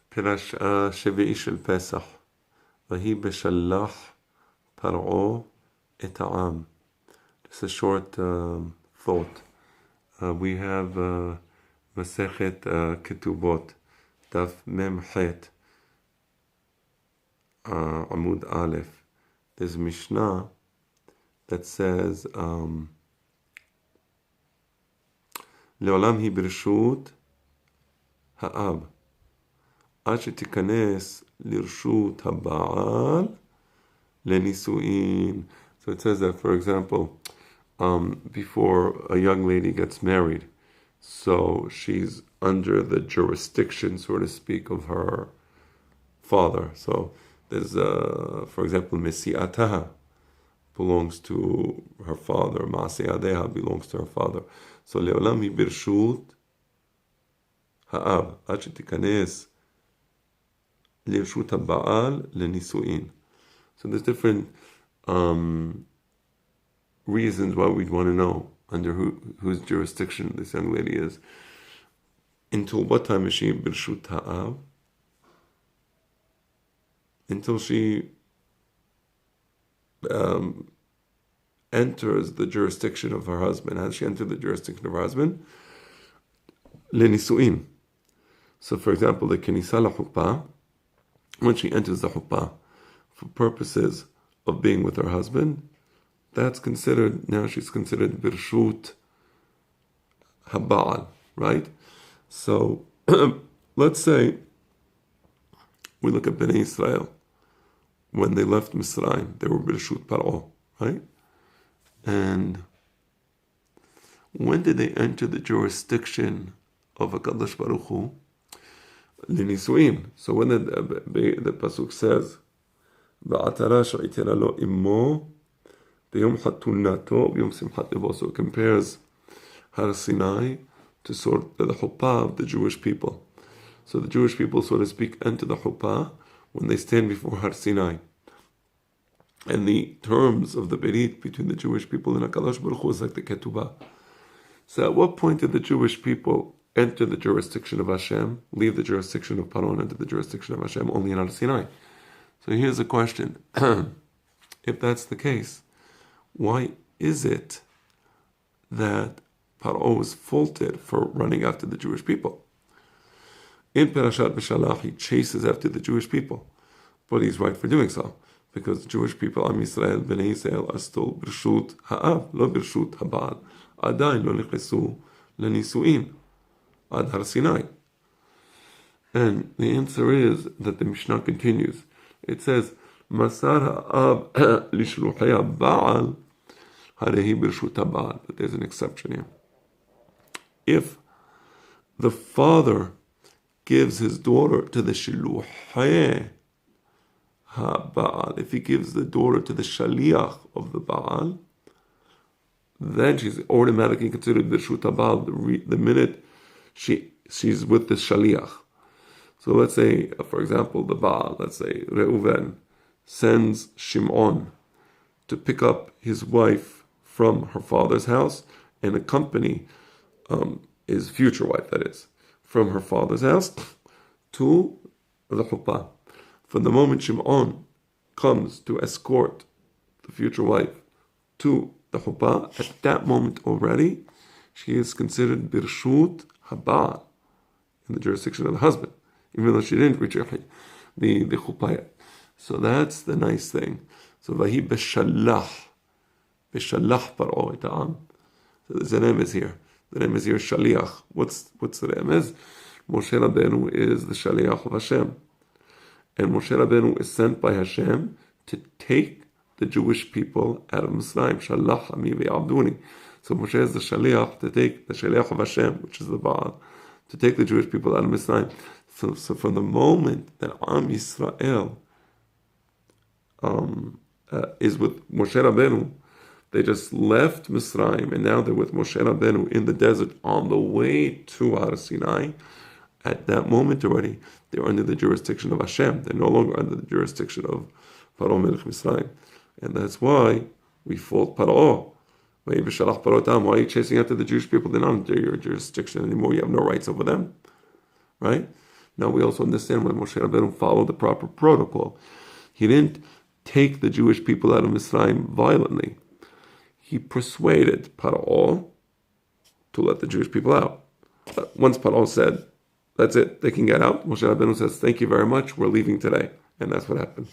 פירש שביעי של פסח, ויהי בשלח פרעה את העם. Just a short thought. We have מבוססת כתובות, דף מ"ח, עמוד א'. There's a Mishnah that says, לעולם היא ברשות האב, עד שתיכנס לרשות הבעל לנישואין. So it says that, for example, before a young lady gets married, so she's under the jurisdiction, so to speak, of her father. So there's, for example, Mesi'ataha belongs to her father, Ma'ase'adeha belongs to her father. So לעולם היא ברשות האב, עד שתיכנס לרשות הבעל לנישואין. So there's different reasons why we'd want to know under whose jurisdiction this young lady is. Until what time is she ברשות האב? Until she enters the jurisdiction of her husband. How does she enter the jurisdiction of her husband? לנישואין. So for example, the כניסה לחופה, when she enters the chuppah for purposes of being with her husband, that's considered, now she's considered birshut haba'al, right? So let's say we look at Bnei Israel. When they left Mitzrayim, they were birshut Paro, right? And when did they enter the jurisdiction of HaKadosh Baruch Hu? L'nisuin. So when the pasuk says, "Va'atara sha'itera lo immo b'yom chatunato b'yom simchat levo," so it compares Har Sinai to sort of the chuppah of the Jewish people. So the Jewish people, so to speak, enter the chuppah when they stand before Har Sinai. And the terms of the berit between the Jewish people and HaKadosh Baruch Hu is like the ketubah. So at what point did the Jewish people enter the jurisdiction of Hashem, leave the jurisdiction of Paro and enter the jurisdiction of Hashem? Only in Har Sinai. So here's a question. If that's the case, why is it that Paro was faulted for running after the Jewish people? In Parashat B'Shalach, he chases after the Jewish people, but he's right for doing so, because the Jewish people, Am Yisrael, Bnei Yisrael, are still Birshut Ha'av, lo Birshut Haba'al, Adayin lo nichlesu lenisu'in, ad Har Sinai. And the answer is that the Mishnah continues. It says, Masar ha'av lishluchei ha'ba'al, harehi birshut ha'ba'al. But there's an exception here. If the father gives his daughter to the shiluchei ha'ba'al, if he gives the daughter to the shaliach of the ba'al, then she's automatically considered birshut ha'ba'al the minute she's with the shaliach. So let's say, for example, the Baal, let's say Reuven, sends Shimon to pick up his wife from her father's house and accompany his future wife, that is, from her father's house to the chuppah. From the moment Shimon comes to escort the future wife to the chuppah, at that moment already, she is considered birshut haba'al, in the jurisdiction of the husband, even though she didn't reach the chuppah yet. So that's the nice thing. So vahi b'shalach paro et ha'am. So the remez here. The remez here is shaliach. What's the remez? Moshe Rabbeinu is the shaliach of Hashem, and Moshe Rabbeinu is sent by Hashem to take the Jewish people out of Mitzrayim. Shalach ami ve'abduni. So Moshe is the shaliach to take the shaliach of Hashem, which is the Baal, to take the Jewish people out of Mitzrayim. So from the moment that Am Yisrael is with Moshe Rabbeinu, they just left Mitzrayim, and now they're with Moshe Rabbeinu in the desert on the way to Har Sinai. At that moment already, they're under the jurisdiction of Hashem. They're no longer under the jurisdiction of Paro Melech Mitzrayim. And that's why we fault Paro. Why are you chasing after the Jewish people? They're not under your jurisdiction anymore. You have no rights over them. Right? Now we also understand why Moshe Rabbeinu followed the proper protocol. He didn't take the Jewish people out of Mitzrayim violently. He persuaded Paro to let the Jewish people out. But once Paro said, that's it, they can get out, Moshe Rabbeinu says, thank you very much, we're leaving today. And that's what happened.